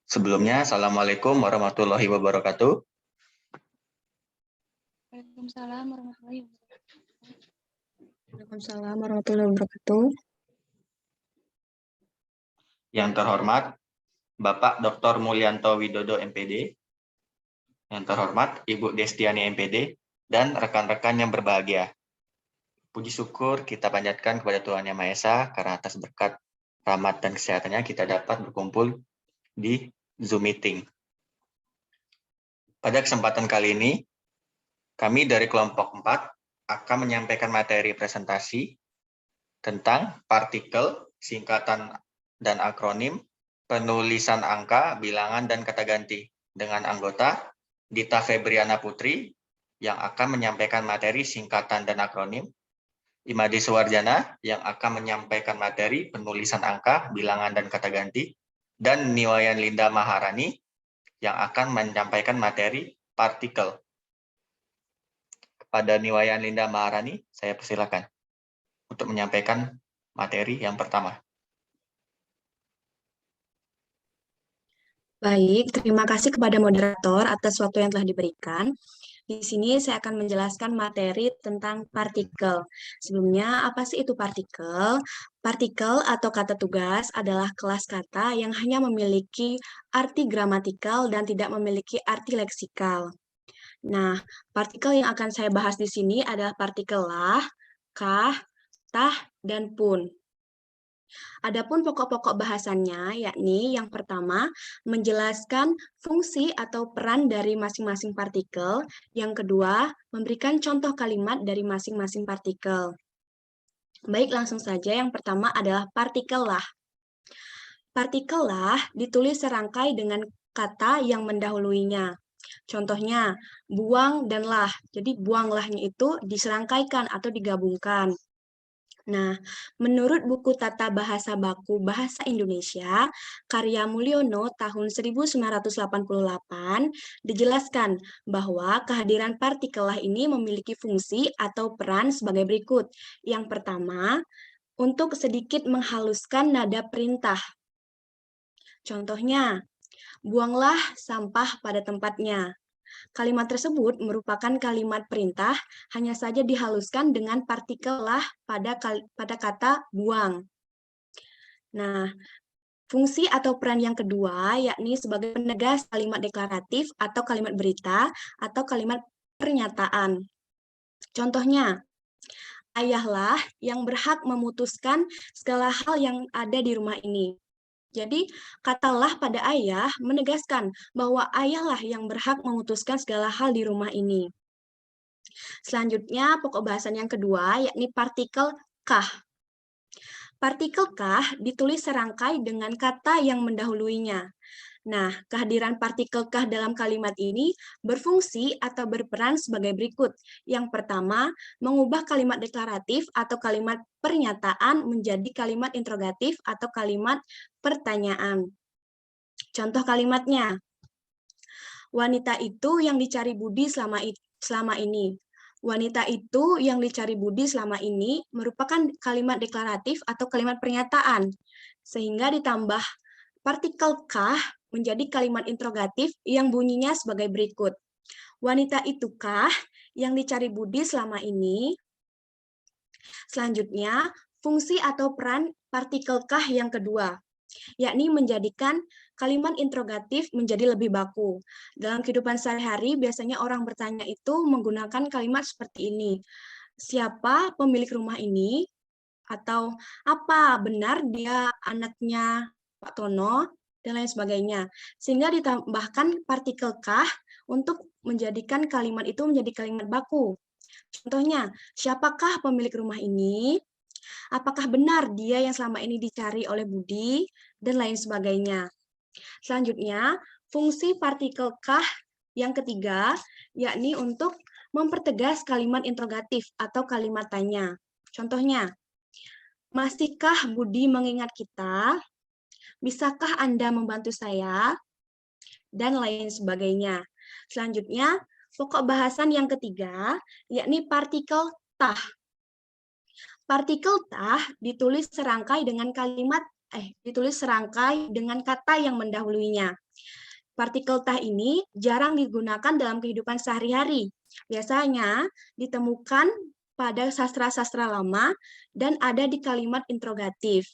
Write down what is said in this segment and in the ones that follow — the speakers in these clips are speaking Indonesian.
Sebelumnya, Assalamualaikum warahmatullahi wabarakatuh. Waalaikumsalam warahmatullahi wabarakatuh. Waalaikumsalam warahmatullahi wabarakatuh. Yang terhormat, Bapak Dr. Mulyanto Widodo, MPD. Yang terhormat, Ibu Destiani, MPD, dan rekan-rekan yang berbahagia. Puji syukur kita panjatkan kepada Tuhan Yang Maha Esa karena atas berkat rahmat dan kesehatannya kita dapat berkumpul di Zoom meeting. Pada kesempatan kali ini, kami dari kelompok 4 akan menyampaikan materi presentasi tentang partikel, singkatan dan akronim, penulisan angka, bilangan, dan kata ganti dengan anggota Dita Febriana Putri yang akan menyampaikan materi singkatan dan akronim, Imade Suwarjana yang akan menyampaikan materi penulisan angka, bilangan, dan kata ganti, dan Niwayan Linda Maharani yang akan menyampaikan materi partikel. Kepada Niwayan Linda Maharani, saya persilakan untuk menyampaikan materi yang pertama. Baik, terima kasih kepada moderator atas waktu yang telah diberikan. Di sini saya akan menjelaskan materi tentang partikel. Sebelumnya, apa sih itu partikel? Partikel atau kata tugas adalah kelas kata yang hanya memiliki arti gramatikal dan tidak memiliki arti leksikal. Nah, partikel yang akan saya bahas di sini adalah partikel lah, kah, tah, dan pun. Adapun pokok-pokok bahasannya, yakni yang pertama, menjelaskan fungsi atau peran dari masing-masing partikel. Yang kedua, memberikan contoh kalimat dari masing-masing partikel. Baik, langsung saja. Yang pertama adalah partikel lah. Partikel lah ditulis serangkai dengan kata yang mendahuluinya. Contohnya, buang dan lah. Jadi, buanglahnya itu diserangkaikan atau digabungkan. Nah, menurut buku Tata Bahasa Baku Bahasa Indonesia, karya Mulyono tahun 1988, dijelaskan bahwa kehadiran partikel lah ini memiliki fungsi atau peran sebagai berikut. Yang pertama, untuk sedikit menghaluskan nada perintah. Contohnya, buanglah sampah pada tempatnya. Kalimat tersebut merupakan kalimat perintah, hanya saja dihaluskan dengan partikel lah pada kata buang. Nah, fungsi atau peran yang kedua yakni sebagai penegas kalimat deklaratif atau kalimat berita atau kalimat pernyataan. Contohnya, ayahlah yang berhak memutuskan segala hal yang ada di rumah ini. Jadi, katalah pada ayah menegaskan bahwa ayahlah yang berhak memutuskan segala hal di rumah ini. Selanjutnya, pokok bahasan yang kedua, yakni partikel kah. Partikel kah ditulis serangkai dengan kata yang mendahuluinya. Nah, kehadiran partikel kah dalam kalimat ini berfungsi atau berperan sebagai berikut. Yang pertama, mengubah kalimat deklaratif atau kalimat pernyataan menjadi kalimat interrogatif atau kalimat pertanyaan. Contoh kalimatnya, wanita itu yang dicari Budi selama ini. Wanita itu yang dicari Budi selama ini merupakan kalimat deklaratif atau kalimat pernyataan, sehingga ditambah partikel kah menjadi kalimat interrogatif yang bunyinya sebagai berikut. Wanita itukah yang dicari Budi selama ini? Selanjutnya, fungsi atau peran partikel kah yang kedua, yakni menjadikan kalimat interrogatif menjadi lebih baku. Dalam kehidupan sehari-hari, biasanya orang bertanya itu menggunakan kalimat seperti ini. Siapa pemilik rumah ini? Atau apa benar dia anaknya Pak Tono? Dan lain sebagainya. Sehingga ditambahkan partikel kah untuk menjadikan kalimat itu menjadi kalimat baku. Contohnya, siapakah pemilik rumah ini? Apakah benar dia yang selama ini dicari oleh Budi? Dan lain sebagainya. Selanjutnya, fungsi partikel kah yang ketiga, yakni untuk mempertegas kalimat interrogatif atau kalimat tanya. Contohnya, masihkah Budi mengingat kita? Bisakah Anda membantu saya? Dan lain sebagainya. Selanjutnya, pokok bahasan yang ketiga, yakni partikel tah. Partikel tah ditulis serangkai dengan kalimat ditulis serangkai dengan kata yang mendahulunya. Partikel tah ini jarang digunakan dalam kehidupan sehari-hari. Biasanya ditemukan pada sastra-sastra lama dan ada di kalimat interrogatif.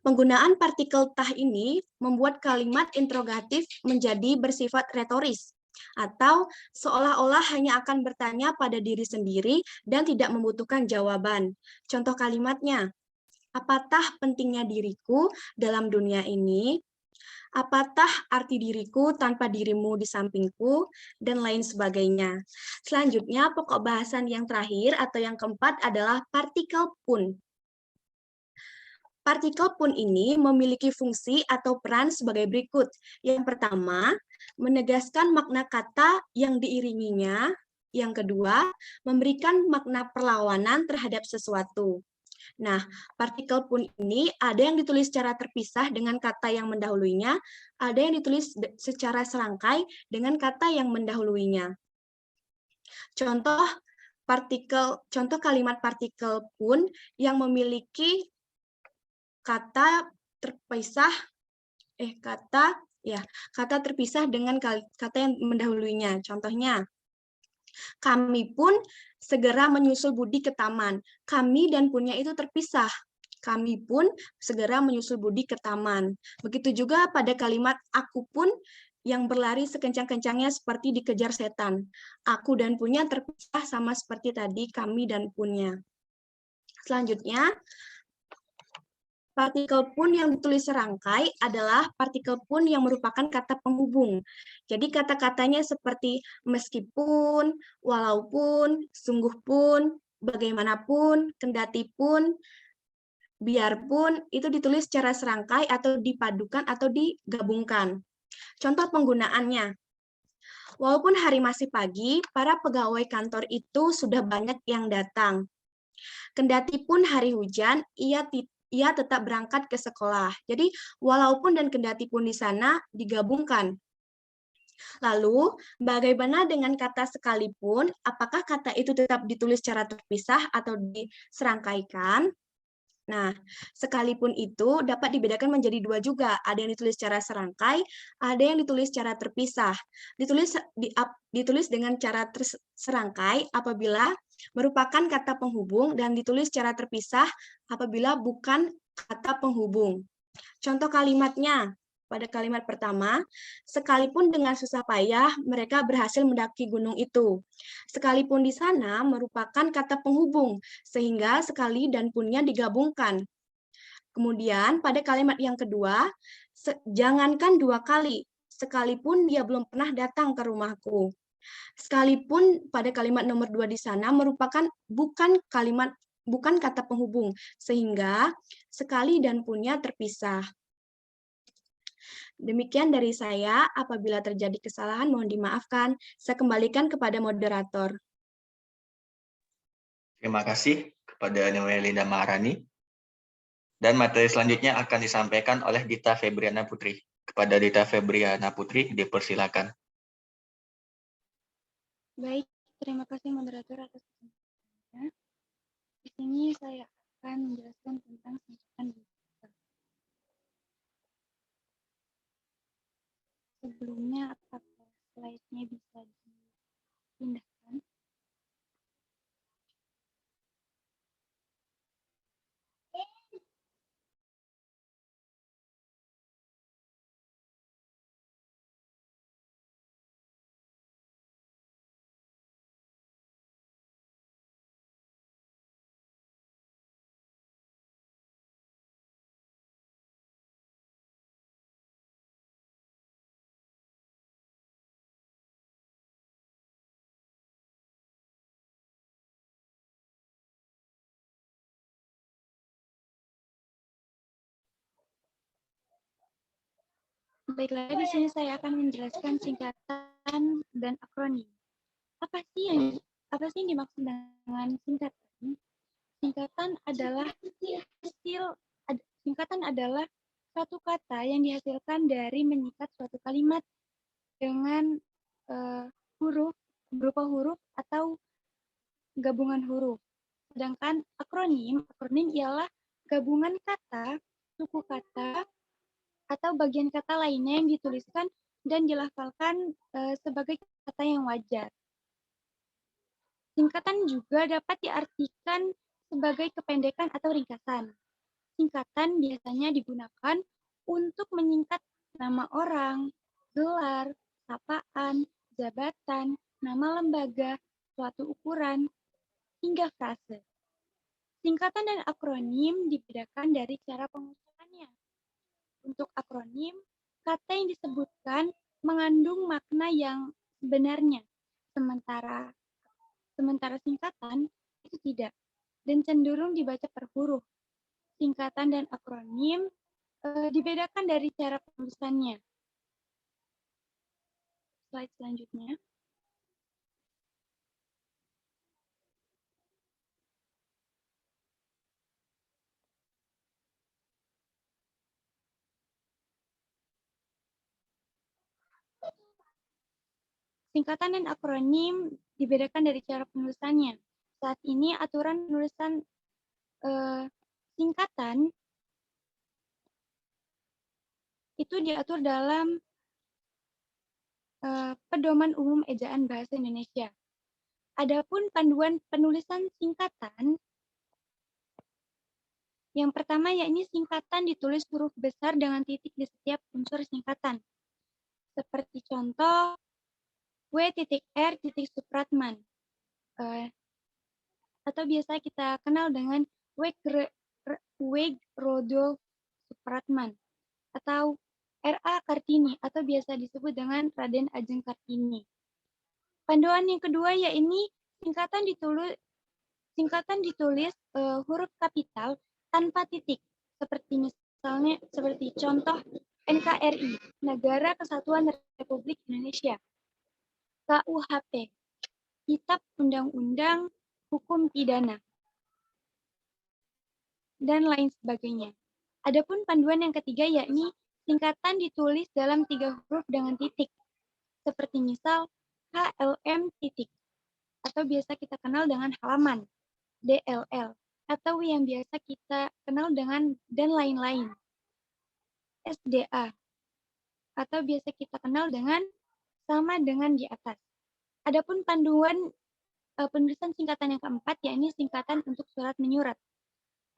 Penggunaan partikel tah ini membuat kalimat interrogatif menjadi bersifat retoris, atau seolah-olah hanya akan bertanya pada diri sendiri dan tidak membutuhkan jawaban. Contoh kalimatnya, apatah pentingnya diriku dalam dunia ini? Apatah arti diriku tanpa dirimu di sampingku? Dan lain sebagainya. Selanjutnya, pokok bahasan yang terakhir atau yang keempat adalah partikel pun. Partikel pun ini memiliki fungsi atau peran sebagai berikut. Yang pertama, menegaskan makna kata yang diiringinya. Yang kedua, memberikan makna perlawanan terhadap sesuatu. Nah, partikel pun ini ada yang ditulis secara terpisah dengan kata yang mendahuluinya, ada yang ditulis secara serangkai dengan kata yang mendahuluinya. Contoh kalimat partikel pun yang memiliki kata terpisah dengan kata yang mendahuluinya. Contohnya, kami pun segera menyusul Budi ke taman. Kami dan punnya itu terpisah. Kami pun segera menyusul Budi ke taman. Begitu juga pada kalimat aku pun yang berlari sekencang-kencangnya seperti dikejar setan. Aku dan punnya terpisah sama seperti tadi kami dan punnya. Selanjutnya, partikel pun yang ditulis serangkai adalah partikel pun yang merupakan kata penghubung. Jadi kata-katanya seperti meskipun, walaupun, sungguh pun, bagaimanapun, kendati pun, biarpun, itu ditulis secara serangkai atau dipadukan atau digabungkan. Contoh penggunaannya. Walaupun hari masih pagi, para pegawai kantor itu sudah banyak yang datang. Kendati pun hari hujan, ia tetap berangkat ke sekolah. Jadi, walaupun dan kendati pun di sana digabungkan. Lalu, bagaimana dengan kata sekalipun? Apakah kata itu tetap ditulis secara terpisah atau diserangkaikan? Nah, sekalipun itu dapat dibedakan menjadi dua juga. Ada yang ditulis secara serangkai, ada yang ditulis secara terpisah. Ditulis dengan cara serangkai apabila merupakan kata penghubung dan ditulis secara terpisah apabila bukan kata penghubung. Contoh kalimatnya, pada kalimat pertama, sekalipun dengan susah payah, mereka berhasil mendaki gunung itu. Sekalipun di sana merupakan kata penghubung, sehingga sekali dan punnya digabungkan. Kemudian pada kalimat yang kedua, jangankan 2 kali, sekalipun dia belum pernah datang ke rumahku. Sekalipun pada kalimat nomor 2 di sana merupakan bukan kata penghubung, sehingga sekali dan punnya terpisah. Demikian dari saya, apabila terjadi kesalahan mohon dimaafkan. Saya kembalikan kepada moderator. Terima kasih kepada Nemelinda Maharani. Dan materi selanjutnya akan disampaikan oleh Dita Febriana Putri. Kepada Dita Febriana Putri, dipersilakan. Baik, terima kasih moderator atas kesempatannya. Di sini saya akan menjelaskan tentang singkatan partikel. Sebelumnya, apakah slide-nya bisa dipindahkan? Baiklah, di sini saya akan menjelaskan singkatan dan akronim. Apa sih yang dimaksud dengan singkatan? Singkatan adalah satu kata yang dihasilkan dari menyikat suatu kalimat dengan huruf berupa huruf atau gabungan huruf. Sedangkan akronim ialah gabungan kata, suku kata, atau bagian kata lainnya yang dituliskan dan dilafalkan sebagai kata yang wajar. Singkatan juga dapat diartikan sebagai kependekan atau ringkasan. Singkatan biasanya digunakan untuk menyingkat nama orang, gelar, sapaan, jabatan, nama lembaga, suatu ukuran, hingga frase. Singkatan dan akronim dibedakan dari cara pengucapannya. Untuk akronim, kata yang disebutkan mengandung makna yang sebenarnya, sementara singkatan itu tidak, dan cenderung dibaca per huruf. Singkatan dan akronim dibedakan dari cara penulisannya. Slide selanjutnya. Singkatan dan akronim dibedakan dari cara penulisannya. Saat ini aturan penulisan singkatan itu diatur dalam Pedoman Umum Ejaan Bahasa Indonesia. Adapun panduan penulisan singkatan, yang pertama yakni singkatan ditulis huruf besar dengan titik di setiap unsur singkatan. Seperti contoh W.R. Supratman. Atau biasa kita kenal dengan Weg Rodolf Supratman. Atau R.A. Kartini atau biasa disebut dengan Raden Ajeng Kartini. Panduan yang kedua yakni singkatan ditulis huruf kapital tanpa titik. Seperti contoh NKRI, Negara Kesatuan Republik Indonesia. KUHP, Kitab Undang-Undang Hukum Pidana, dan lain sebagainya. Adapun panduan yang ketiga yakni singkatan ditulis dalam 3 huruf dengan titik, seperti misal HLM titik, atau biasa kita kenal dengan halaman, DLL, atau yang biasa kita kenal dengan dan lain-lain, SDA, atau biasa kita kenal dengan sama dengan di atas. Adapun panduan penulisan singkatan yang keempat yakni singkatan untuk surat menyurat.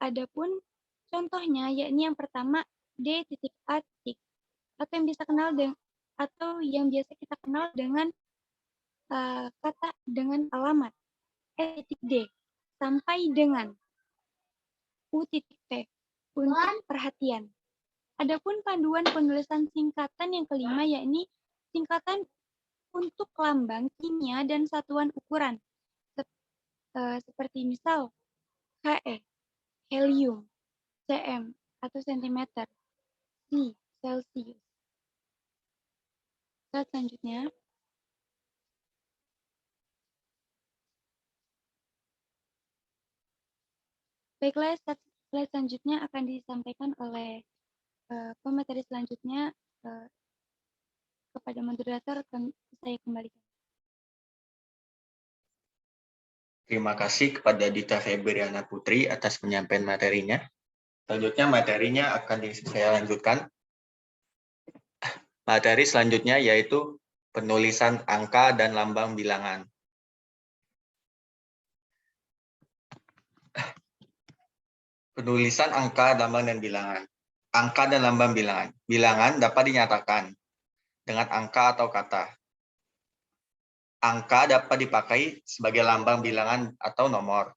Adapun contohnya yakni yang pertama D.A. atau yang biasa kita kenal dengan kata dengan alamat E.D sampai dengan U.P untuk perhatian. Adapun panduan penulisan singkatan yang kelima yakni singkatan untuk lambang kimia dan satuan ukuran. Seperti misal HE, helium, cm atau sentimeter, C, Celsius. Selanjutnya. Baiklah, slide selanjutnya akan disampaikan oleh pemateri selanjutnya kepada moderator. Saya kembalikan. Terima kasih kepada Dita Febriana Putri atas penyampaian materinya. Selanjutnya materinya akan saya lanjutkan. Materi selanjutnya yaitu penulisan angka dan lambang bilangan. Penulisan angka, lambang, dan bilangan. Angka dan lambang bilangan. Bilangan dapat dinyatakan dengan angka atau kata. Angka dapat dipakai sebagai lambang bilangan atau nomor.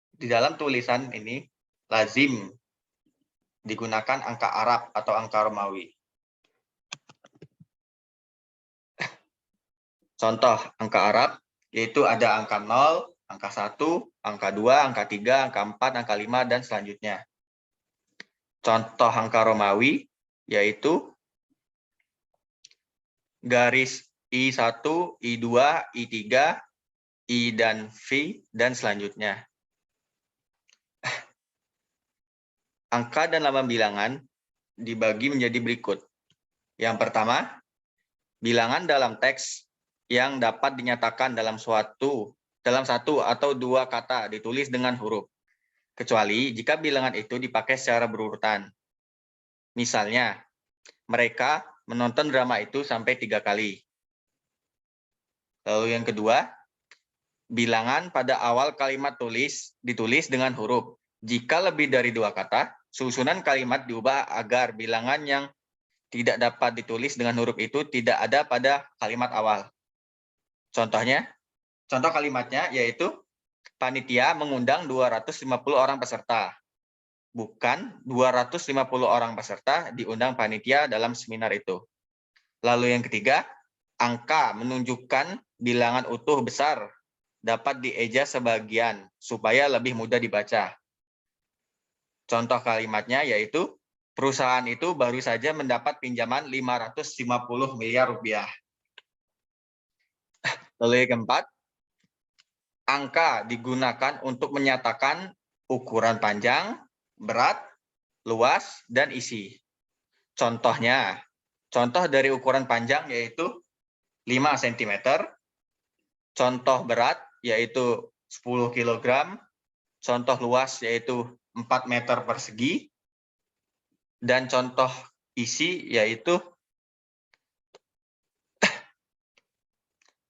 Di dalam tulisan ini lazim digunakan angka Arab atau angka Romawi. Contoh angka Arab yaitu ada angka 0, angka 1, angka 2, angka 3, angka 4, angka 5, dan selanjutnya. Contoh angka Romawi yaitu garis I1, I2, I3, I dan V, dan selanjutnya. Angka dan lambang bilangan dibagi menjadi berikut. Yang pertama, bilangan dalam teks yang dapat dinyatakan dalam satu atau dua kata ditulis dengan huruf. kecuali jika bilangan itu dipakai secara berurutan. Misalnya, mereka menonton drama itu sampai 3 kali. Lalu yang kedua, bilangan pada awal kalimat ditulis dengan huruf. Jika lebih dari 2 kata, susunan kalimat diubah agar bilangan yang tidak dapat ditulis dengan huruf itu tidak ada pada kalimat awal. Contoh kalimatnya yaitu panitia mengundang 250 orang peserta. Bukan 250 orang peserta diundang panitia dalam seminar itu. Lalu yang ketiga, angka menunjukkan bilangan utuh besar dapat dieja sebagian supaya lebih mudah dibaca. Contoh kalimatnya yaitu perusahaan itu baru saja mendapat pinjaman 550 miliar rupiah. Lalu yang keempat, angka digunakan untuk menyatakan ukuran panjang, berat, luas, dan isi. Contoh dari ukuran panjang yaitu 5 cm, contoh berat yaitu 10 kg, contoh luas yaitu 4 meter persegi, dan contoh isi yaitu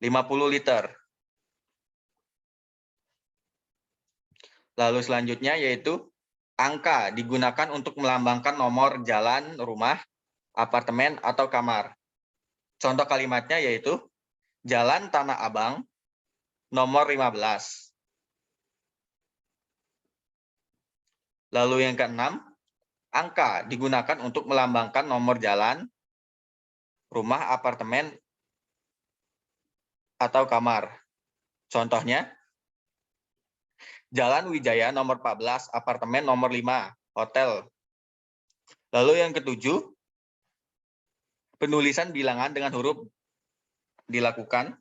50 liter. Lalu selanjutnya yaitu angka digunakan untuk melambangkan nomor jalan, rumah, apartemen, atau kamar. Contoh kalimatnya yaitu Jalan Tanah Abang, nomor 15. Lalu yang keenam, angka digunakan untuk melambangkan nomor jalan, rumah, apartemen, atau kamar. Contohnya, Jalan Wijaya nomor 14, apartemen nomor 5, hotel. Lalu yang ketujuh, penulisan bilangan dengan huruf dilakukan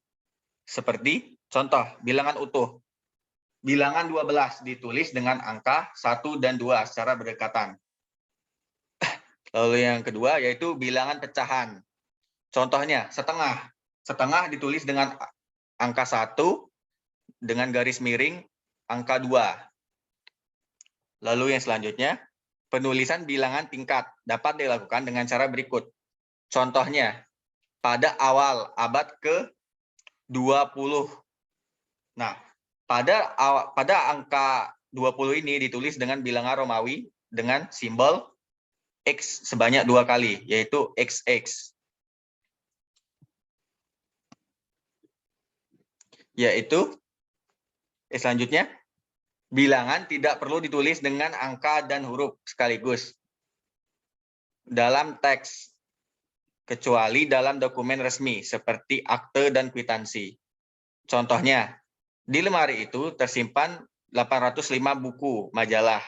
seperti contoh bilangan utuh. Bilangan 12 ditulis dengan angka 1 dan 2 secara berdekatan. Lalu yang kedua yaitu bilangan pecahan. Contohnya setengah. Setengah ditulis dengan angka 1 dengan garis miring angka 2. Lalu yang selanjutnya, penulisan bilangan tingkat dapat dilakukan dengan cara berikut. Contohnya, pada awal abad ke-20. Nah, pada angka 20 ini ditulis dengan bilangan Romawi dengan simbol X sebanyak 2 kali, yaitu XX. Selanjutnya, bilangan tidak perlu ditulis dengan angka dan huruf sekaligus dalam teks, kecuali dalam dokumen resmi seperti akte dan kwitansi. Contohnya, di lemari itu tersimpan 805 buku majalah.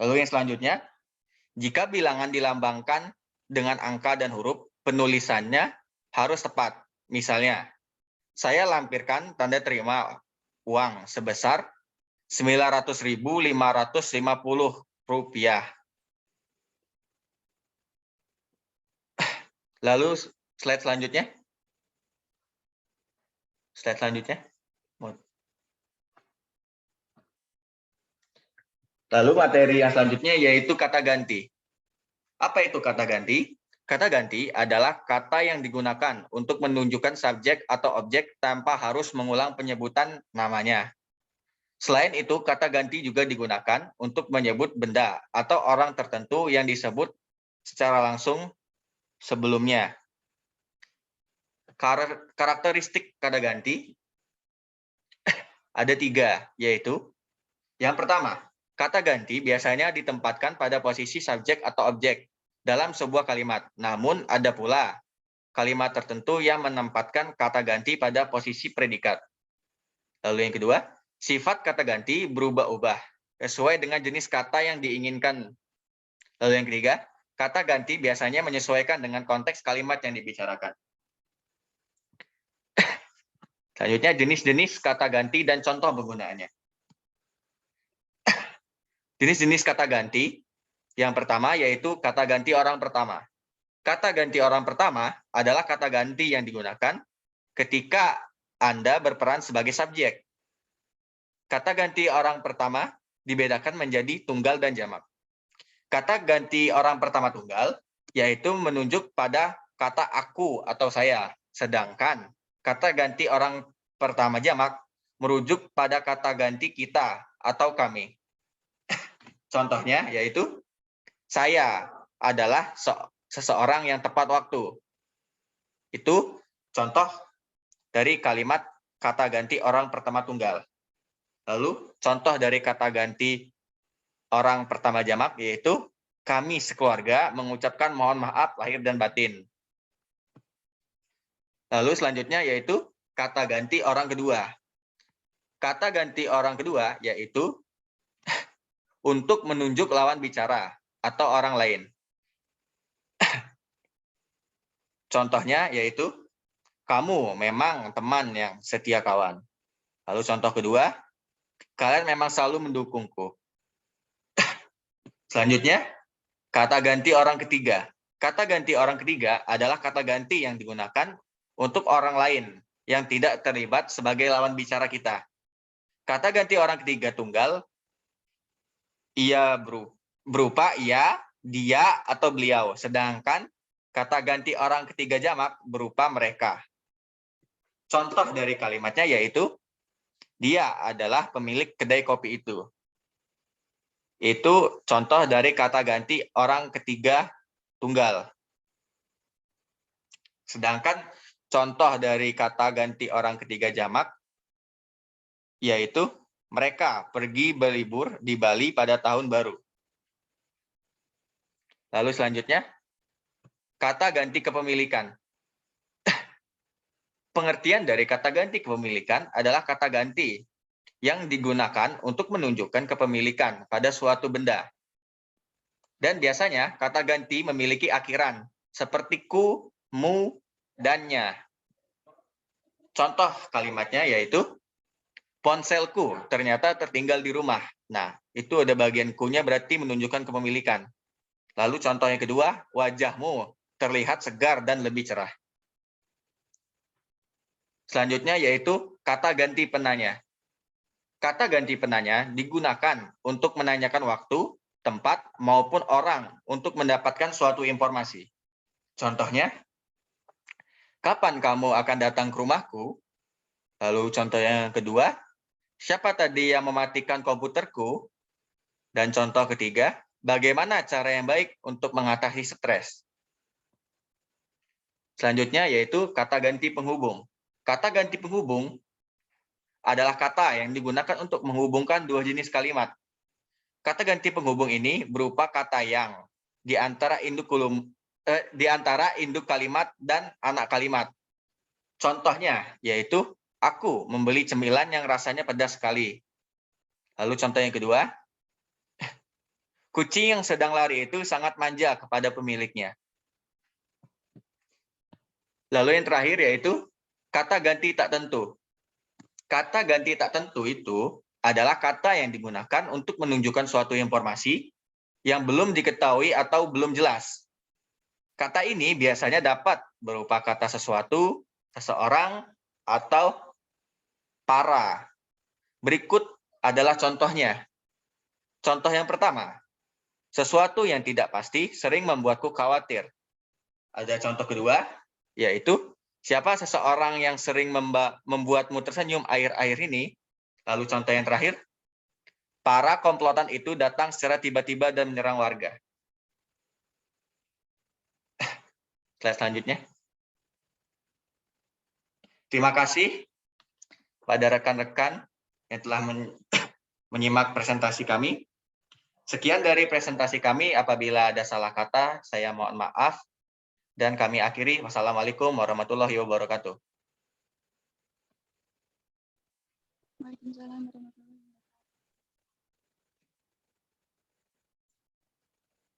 Lalu yang selanjutnya, jika bilangan dilambangkan dengan angka dan huruf, penulisannya harus tepat. Misalnya, saya lampirkan tanda terima uang sebesar Rp900.550. Lalu slide selanjutnya. Lalu materi yang selanjutnya yaitu kata ganti. Apa itu kata ganti? Kata ganti adalah kata yang digunakan untuk menunjukkan subjek atau objek tanpa harus mengulang penyebutan namanya. Selain itu, kata ganti juga digunakan untuk menyebut benda atau orang tertentu yang disebut secara langsung sebelumnya. Karakteristik kata ganti ada 3, yaitu yang pertama, kata ganti biasanya ditempatkan pada posisi subjek atau objek dalam sebuah kalimat. Namun ada pula kalimat tertentu yang menempatkan kata ganti pada posisi predikat. Lalu yang kedua, sifat kata ganti berubah-ubah sesuai dengan jenis kata yang diinginkan. Lalu yang ketiga, kata ganti biasanya menyesuaikan dengan konteks kalimat yang dibicarakan. Selanjutnya, jenis-jenis kata ganti dan contoh penggunaannya. Jenis-jenis kata ganti, yang pertama yaitu kata ganti orang pertama. Kata ganti orang pertama adalah kata ganti yang digunakan ketika Anda berperan sebagai subjek. Kata ganti orang pertama dibedakan menjadi tunggal dan jamak. Kata ganti orang pertama tunggal yaitu menunjuk pada kata aku atau saya. Sedangkan kata ganti orang pertama jamak merujuk pada kata ganti kita atau kami. Contohnya yaitu saya adalah seseorang yang tepat waktu. Itu contoh dari kalimat kata ganti orang pertama tunggal. Lalu contoh dari kata ganti orang pertama jamak yaitu kami sekeluarga mengucapkan mohon maaf lahir dan batin. Lalu selanjutnya yaitu kata ganti orang kedua. Kata ganti orang kedua yaitu untuk menunjuk lawan bicara atau orang lain. Contohnya yaitu kamu memang teman yang setia kawan. Lalu contoh kedua, kalian memang selalu mendukungku. Selanjutnya, kata ganti orang ketiga. Kata ganti orang ketiga adalah kata ganti yang digunakan untuk orang lain yang tidak terlibat sebagai lawan bicara kita. Kata ganti orang ketiga tunggal, ia berupa ia, dia, atau beliau. Sedangkan kata ganti orang ketiga jamak berupa mereka. Contoh dari kalimatnya yaitu, dia adalah pemilik kedai kopi itu. Itu contoh dari kata ganti orang ketiga tunggal. Sedangkan contoh dari kata ganti orang ketiga jamak yaitu mereka pergi berlibur di Bali pada tahun baru. Lalu selanjutnya, kata ganti kepemilikan. Pengertian dari kata ganti kepemilikan adalah kata ganti yang digunakan untuk menunjukkan kepemilikan pada suatu benda. Dan biasanya kata ganti memiliki akhiran seperti ku, mu, dannya. Contoh kalimatnya yaitu ponselku ternyata tertinggal di rumah. Nah, itu ada bagian ku-nya berarti menunjukkan kepemilikan. Lalu contoh yang kedua, wajahmu terlihat segar dan lebih cerah. Selanjutnya yaitu kata ganti penanya. Kata ganti penanya digunakan untuk menanyakan waktu, tempat, maupun orang untuk mendapatkan suatu informasi. Contohnya, kapan kamu akan datang ke rumahku? Lalu contoh yang kedua, siapa tadi yang mematikan komputerku? Dan contoh ketiga, bagaimana cara yang baik untuk mengatasi stres? Selanjutnya yaitu kata ganti penghubung. Kata ganti penghubung adalah kata yang digunakan untuk menghubungkan dua jenis kalimat. Kata ganti penghubung ini berupa kata yang di antara induk kalimat dan anak kalimat. Contohnya yaitu aku membeli cemilan yang rasanya pedas sekali. Lalu contoh yang kedua, kucing yang sedang lari itu sangat manja kepada pemiliknya. Lalu yang terakhir yaitu kata ganti tak tentu. Kata ganti tak tentu itu adalah kata yang digunakan untuk menunjukkan suatu informasi yang belum diketahui atau belum jelas. Kata ini biasanya dapat berupa kata sesuatu, seseorang, atau para. Berikut adalah contohnya. Contoh yang pertama, sesuatu yang tidak pasti sering membuatku khawatir. Ada contoh kedua, yaitu siapa seseorang yang sering membuatmu tersenyum akhir-akhir ini? Lalu contoh yang terakhir, para komplotan itu datang secara tiba-tiba dan menyerang warga. Slide selanjutnya. Terima kasih pada rekan-rekan yang telah menyimak presentasi kami. Sekian dari presentasi kami. Apabila ada salah kata, saya mohon maaf. Dan kami akhiri. Wassalamualaikum warahmatullahi wabarakatuh. Waalaikumsalam warahmatullahi wabarakatuh.